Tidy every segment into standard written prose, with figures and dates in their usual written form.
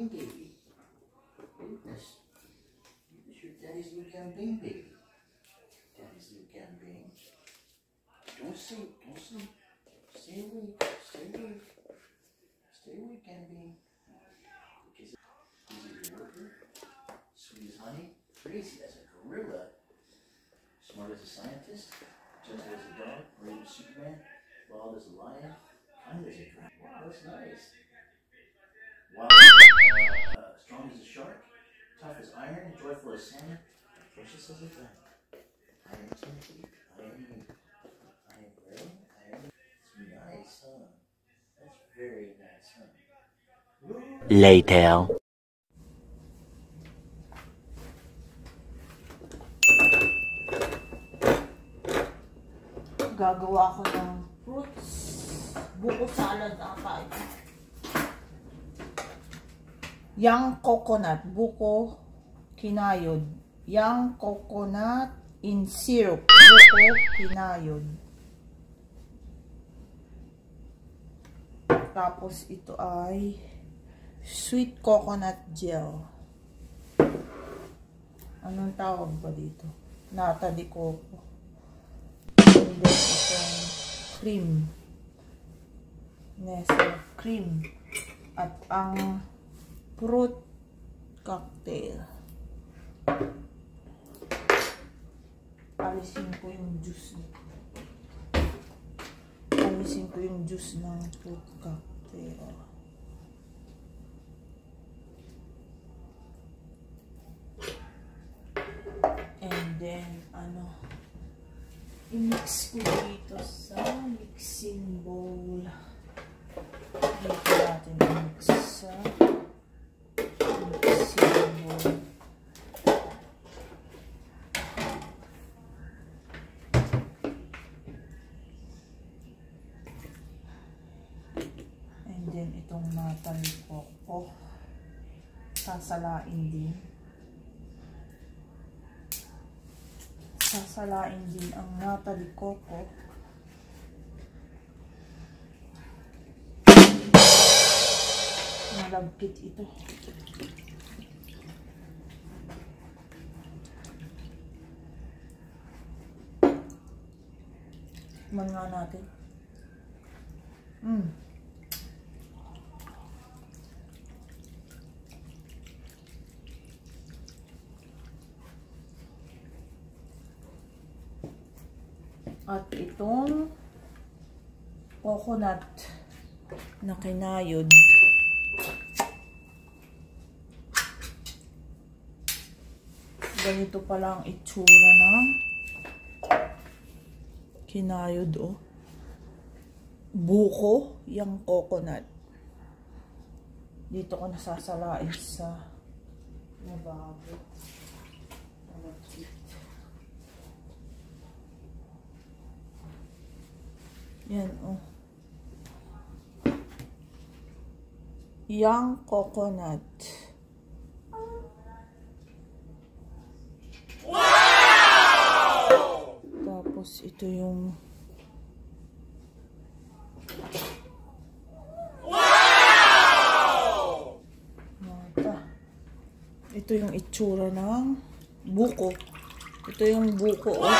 Bean baby. Goodness. This is your Daddy's New Campaign baby. Daddy's New Campaign. Don't sleep. Don't sleep. Stay awake. Stay awake. Stay awake, Campaign. Is he your worker? Sweet as honey. Crazy as a gorilla. Smart as a scientist. Gentle as a dog. Brave as Superman. Wild as a lion. Kind as a dragon. Wow, that's nice. Wow. Strong as a shark. Tough as iron. Joyful as salmon. Precious as a diamond. I am tempted. I am meek. I am brave. I am. It's nice, huh? That's very nice, huh? Later. Gagawa ko ng fruits. Buko salad ata ito. Young coconut. Buko kinayod. Young coconut in syrup. Buko kinayod. Tapos ito ay sweet coconut gel. Anong tawag ba dito? Nata de coco. And then itong cream. Nestle cream. At ang fruit cocktail. Alisin ko yung juice. Alisin ko yung juice ng fruit cocktail. And then, i-mix ko dito sa mixing bowl. Dito natin i-mix sa mixing bowl. And then, itong natalikok ko. Sasalain din. Sasalain din ang nata de coco. Malagkit ito. Tikman nga natin. At itong coconut na kinayod. Ganito pala ang itsura ng kinayod, oh. Buko yung coconut. Dito ko nasasalain sa lababo. Yan, oh. Young coconut. Wow! Tapos ito yung wow! Ito yung itsura ng buko. Ito yung buko, oh.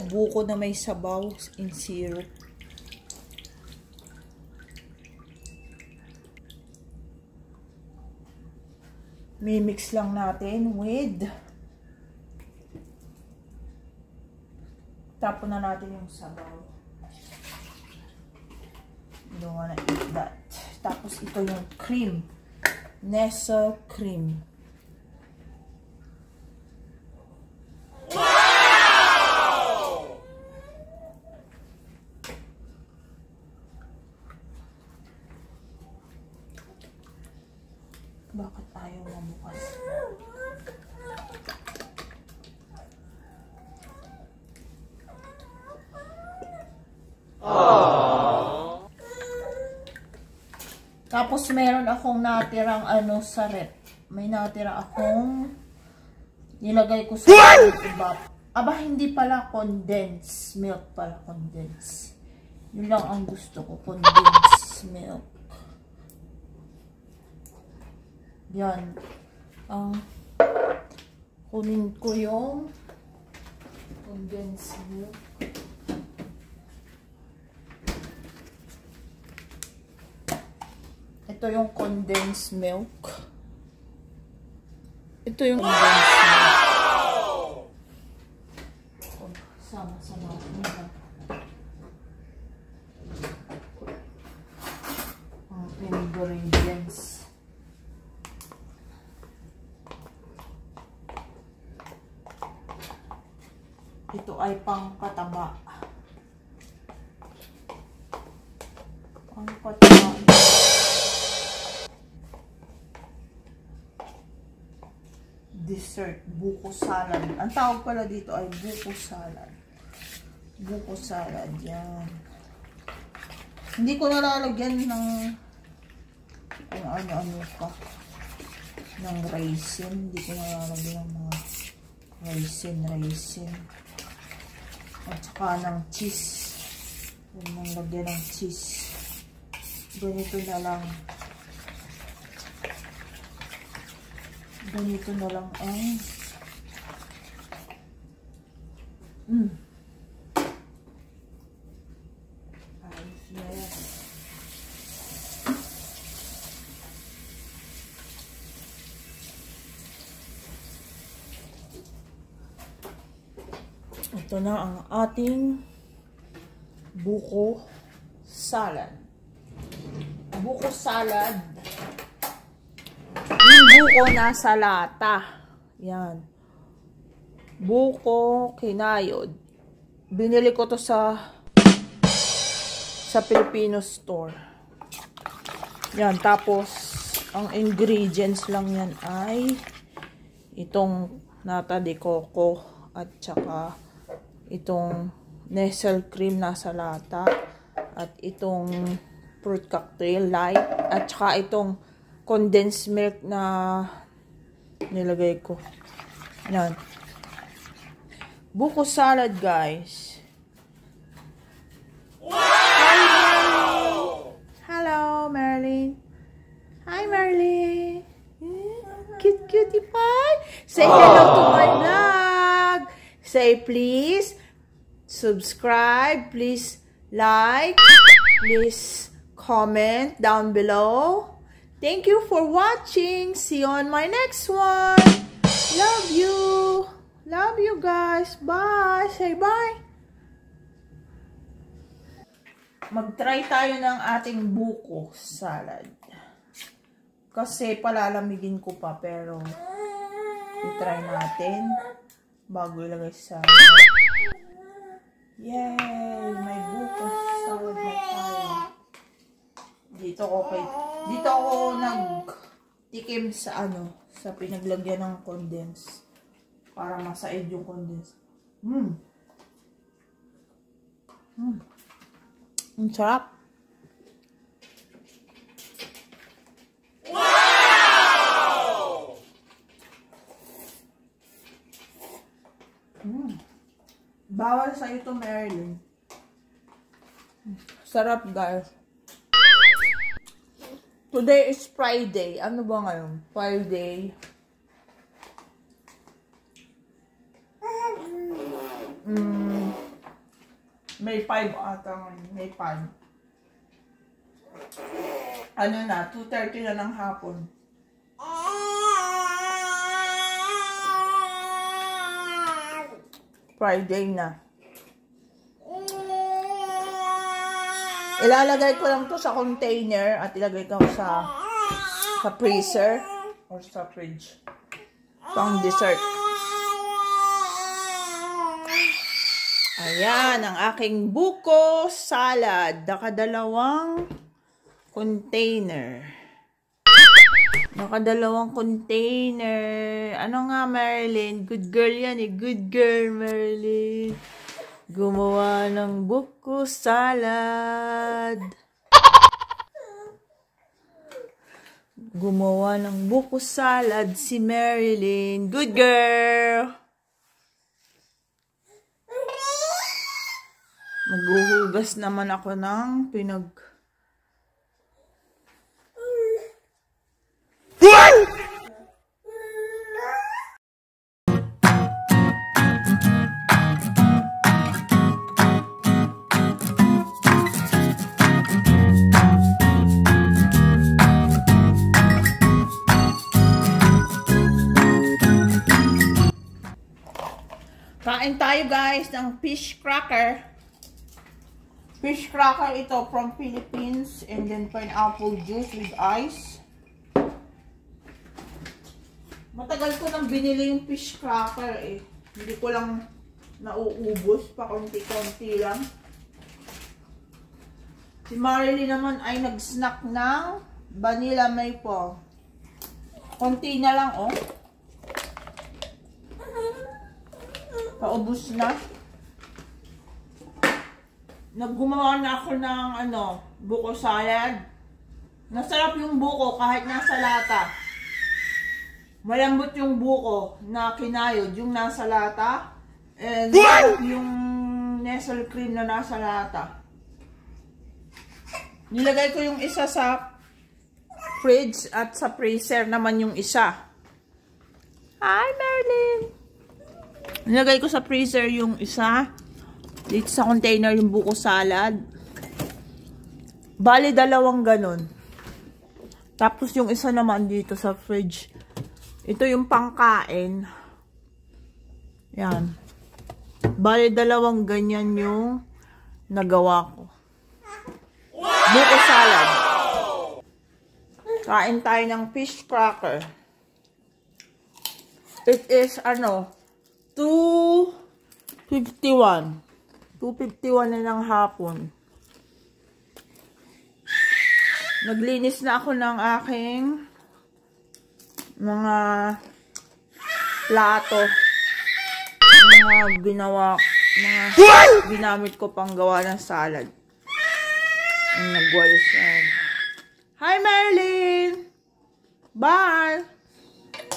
Buko na may sabaw in syrup. Mimix lang natin with, tapon na natin yung sabaw. Don't wanna eat that. Tapos ito yung cream. Nestle cream. Bakit ayaw mabukas? Aww. Tapos meron akong natirang sa rep. May natira akong nilagay ko sa bap. Aba, hindi pala condensed milk pala, condensed. Yun lang ang gusto ko, condensed milk. Yan. Kunin ko yung condensed milk. Ito yung condensed milk. Ito yung condensed milk. Sama-sama. Ang ingredients. Ito ay pangkataba. Pangkataba. Dessert, buko salad. Ang tawag pala dito ay buko salad. Buko salad, yan. Hindi ko nalalagyan ng ano pa. Ng raisin. Hindi ko nalalagyan ng mga raisin. At saka ng cheese. Huwag nang lagyan ng cheese. Ganito na lang. Ganito na lang ang ayos na yan. Ito na ang ating buko salad. Buko salad. Yung buko nasa lata. Yan. Buko kinayod. Binili ko to sa Filipino store. Yan. Tapos, ang ingredients lang yan ay itong nata de coco at saka itong Nestle cream nasa lata at itong fruit cocktail light at saka itong condensed milk na nilagay ko. Yan. Buko salad, guys. Wow! Hello, Marilyn. Hi, Marilyn. Cute cutie pie. Say hello to my vlog. Say please subscribe. Please like. Please comment down below. Thank you for watching. See you on my next one. Love you. Love you guys. Bye. Say bye. Mag-try tayo ng ating buko salad. Kasi palalamigin ko pa pero i-try natin bago ilagay sa yay! May buko salad na tayo. Dito ako nagtikim sa sa pinaglagyan ng condense para masaid yung condense. Ang sarap. Wow! Bawal sa ito, Marilyn. Sarap, guys. Today is Friday. Ano ba ngayon? Friday. May 5 ata ngayon. May 5. Ano na? 2:30 na ng hapon. Friday na. Ilalagay ko lang to sa container at ilagay ko sa freezer or sa fridge. Pang dessert. Ayan, ang aking buko salad. Nakadalawang container. Nakadalawang container. Ano nga, Marilyn? Good girl yan eh. Good girl, Marilyn. Gumawa ng buko salad. Gumawa ng buko salad si Marilyn. Good girl. Maghuhugas naman ako ng What? Kain tayo guys ng fish cracker. Fish cracker ito from Philippines. And then pineapple juice with ice. Matagal ko nang binili yung fish cracker eh. Hindi ko lang nauubos. Pa konti-konti lang. Si Marilyn naman ay nag-snack ng vanilla maple. Konti na lang oh. Paubos na. Naggumawa na ako ng buko salad. Nasarap yung buko kahit nasa lata. Malambot yung buko na kinayod, yung nasa lata. And yung Nestle cream na nasa lata. Nilagay ko yung isa sa fridge at sa freezer naman yung isa. Hi, Merlin! Nilagay ko sa freezer yung isa. Dito sa container yung buko salad. Bali, dalawang ganun. Tapos yung isa naman dito sa fridge. Ito yung pangkain. Yan. Bali, dalawang ganyan yung nagawa ko. Buko salad. Kain tayo ng fish cracker. It is 2:51. 2:51 na ng hapon. Naglinis na ako ng aking mga plato. Mga ginamit ko pang gawa ng salad. Ang nagwalis yan. Hi, Marilyn! Bye!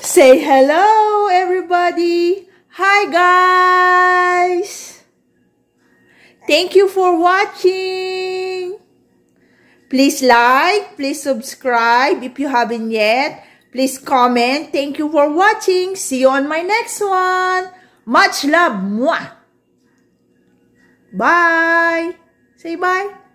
Say hello, everybody! Hi guys! Thank you for watching! Please like, please subscribe if you haven't yet. Please comment. Thank you for watching. See you on my next one. Much love. Mwah! Bye! Say bye!